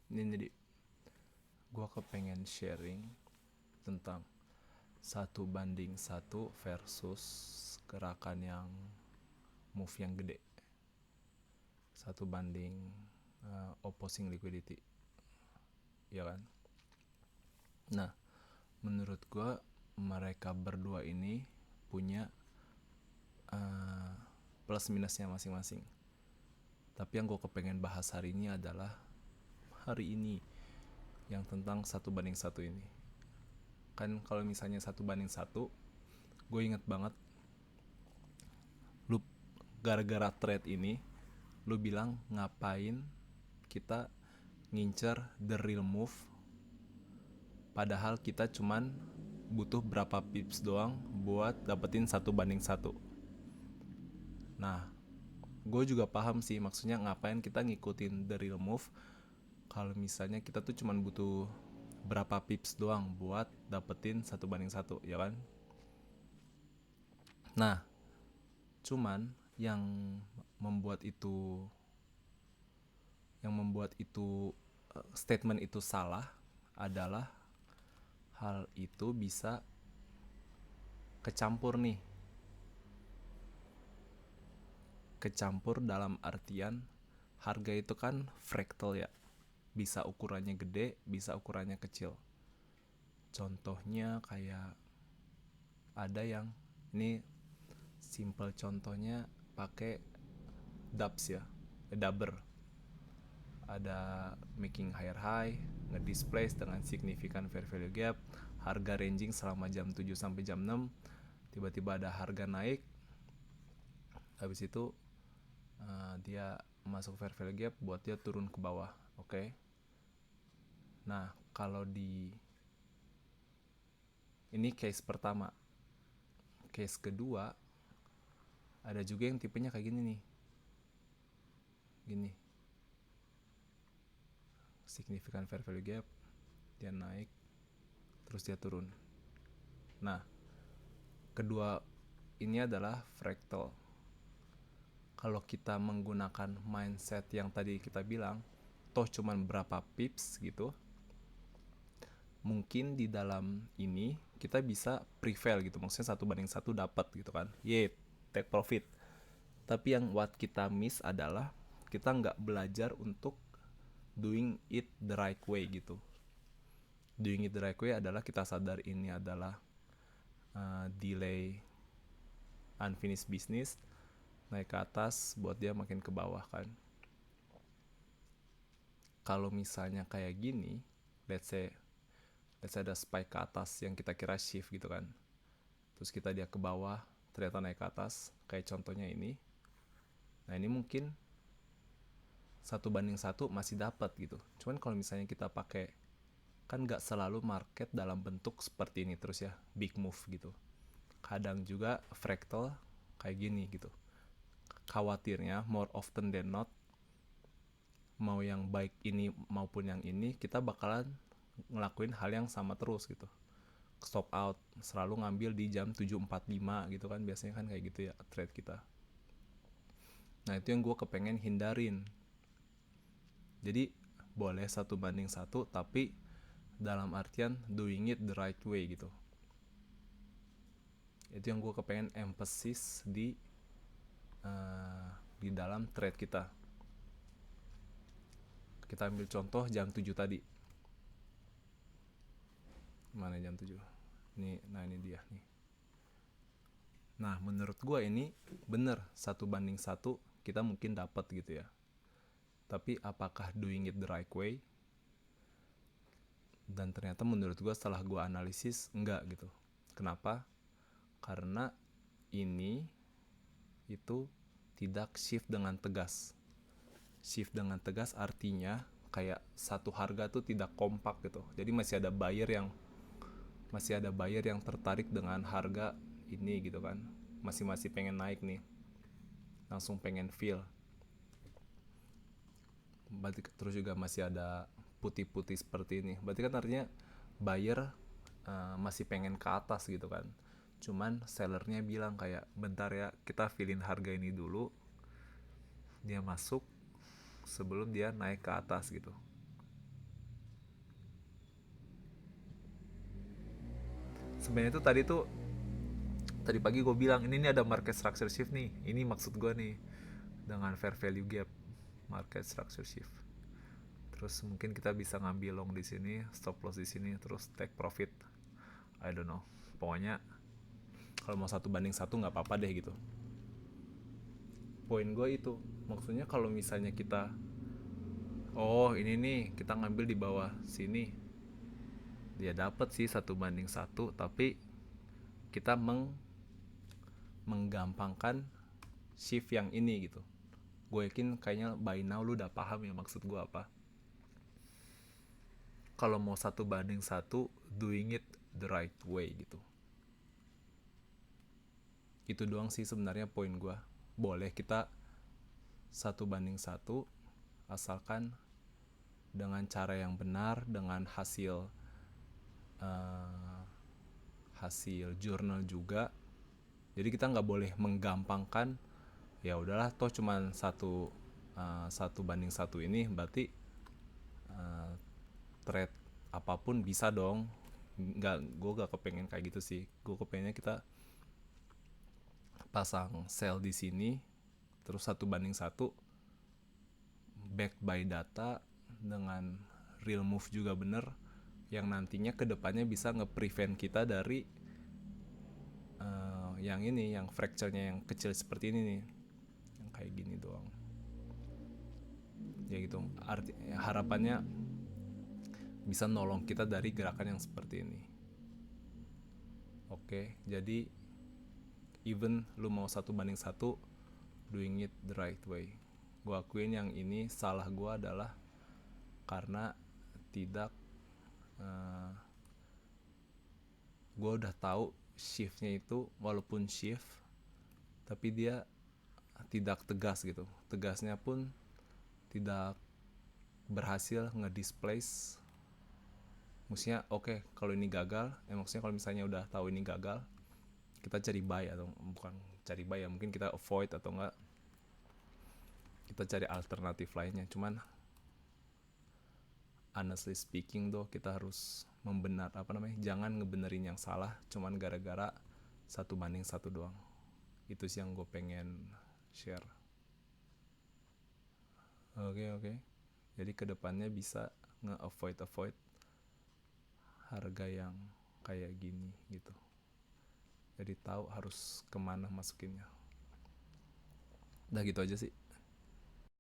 Ini jadi gue kepengen sharing tentang 1:1 versus gerakan yang move yang gede, 1 banding opposing liquidity, ya kan? Nah, menurut gue mereka berdua ini punya plus minusnya masing-masing. Tapi yang gue kepengen bahas hari ini adalah yang tentang 1:1 ini. Kan kalau misalnya 1:1, gue inget banget lu gara-gara trade ini lu bilang ngapain kita ngincer the real move, padahal kita cuman butuh berapa pips doang buat dapetin 1:1. Nah, gue juga paham sih maksudnya ngapain kita ngikutin the real move kalau misalnya kita tuh cuman butuh berapa pips doang buat dapetin 1:1, ya kan? Nah, cuman membuat itu yang membuat itu statement itu salah adalah hal itu bisa kecampur dalam artian harga itu kan fractal ya, bisa ukurannya gede, bisa ukurannya kecil. Contohnya kayak ada yang ini simple contohnya pakai dubs ya, dubber. Ada making higher high, ngedisplace dengan significant fair value gap, harga ranging selama jam 7 sampai jam 6, tiba-tiba ada harga naik, habis itu dia masuk fair value gap buat dia turun ke bawah, oke? Nah, kalau ini case pertama. Case kedua, ada juga yang tipenya kayak gini nih. Gini. Significant fair value gap, dia naik, terus dia turun. Nah, kedua ini adalah fractal. Kalau kita menggunakan mindset yang tadi kita bilang, toh cuman berapa pips gitu, mungkin di dalam ini kita bisa prevail gitu, maksudnya 1:1 dapat gitu kan, take profit. Tapi yang what kita miss adalah kita nggak belajar untuk doing it the right way gitu. Doing it the right way adalah kita sadar ini adalah delay unfinished business, naik ke atas buat dia makin ke bawah kan. Kalau misalnya kayak gini, let's say ada spike ke atas yang kita kira shift gitu kan, terus dia ke bawah ternyata naik ke atas, kayak contohnya ini. Nah, ini mungkin 1:1 masih dapat gitu. Cuman kalau misalnya kita pakai, kan nggak selalu market dalam bentuk seperti ini terus ya, big move gitu. Kadang juga fractal kayak gini gitu. Khawatirnya more often than not, mau yang baik ini maupun yang ini, kita bakalan ngelakuin hal yang sama terus gitu. Stop out selalu ngambil di jam 7.45 gitu kan, biasanya kan kayak gitu ya trade kita. Nah, itu yang gue kepengen hindarin. Jadi boleh 1:1, tapi dalam artian doing it the right way gitu. Itu yang gue kepengen emphasis di dalam trade kita. Kita ambil contoh jam 7 tadi. Mana jam 7? Ini dia nih. Nah, menurut gue ini bener 1:1 kita mungkin dapat gitu ya. Tapi apakah doing it the right way? Dan ternyata menurut gue setelah gue analisis enggak gitu. Kenapa? Karena ini itu tidak shift dengan tegas. Shift dengan tegas artinya kayak satu harga tuh tidak kompak gitu. Jadi masih ada buyer yang tertarik dengan harga ini gitu kan. Masih pengen naik nih. Langsung pengen fill. Berarti terus juga masih ada putih-putih seperti ini. Berarti kan artinya buyer masih pengen ke atas gitu kan. Cuman sellernya bilang kayak, bentar ya, kita fillin harga ini dulu, dia masuk sebelum dia naik ke atas gitu. sebenarnya tuh tadi pagi gue bilang ini nih ada market structure shift nih, ini maksud gue nih dengan fair value gap, market structure shift. Terus mungkin kita bisa ngambil long di sini, stop loss di sini, terus take profit. I don't know. Pokoknya kalau mau 1:1 nggak apa-apa deh gitu. Poin gue itu, maksudnya kalau misalnya kita, oh ini nih kita ngambil di bawah sini, dia dapat sih 1:1, tapi kita menggampangkan shift yang ini gitu. Gue yakin kayaknya by now lu udah paham ya maksud gue apa. Kalau mau 1:1, doing it the right way gitu. Itu doang sih sebenarnya poin gue. Boleh kita 1:1 asalkan dengan cara yang benar, dengan hasil jurnal juga. Jadi kita nggak boleh menggampangkan, ya udahlah toh cuman 1:1 ini berarti trade apapun bisa dong. Gue gak kepengen kayak gitu sih. Gue kepengennya kita pasang sell di sini, terus 1:1 backed by data dengan real move juga bener, yang nantinya kedepannya bisa nge-prevent kita dari yang ini, yang fracture-nya yang kecil seperti ini nih, yang kayak gini doang. Ya gitu. Harapannya bisa nolong kita dari gerakan yang seperti ini. Oke, jadi even lu mau 1:1, doing it the right way. Gue akuin yang ini salah gue adalah karena tidak gue udah tahu shiftnya itu walaupun shift tapi dia tidak tegas gitu. Tegasnya pun tidak berhasil ngedisplace. Maksudnya oke, kalau ini gagal, maksudnya kalau misalnya udah tahu ini gagal, kita cari buy atau bukan cari buy ya, mungkin kita avoid atau enggak kita cari alternatif lainnya. Cuman honestly speaking tuh kita harus jangan ngebenerin yang salah cuman gara-gara 1:1 doang. Itu sih yang gue pengen share. Oke. Jadi kedepannya bisa nge-avoid harga yang kayak gini gitu. Jadi tahu harus kemana masukinnya. Udah gitu aja sih.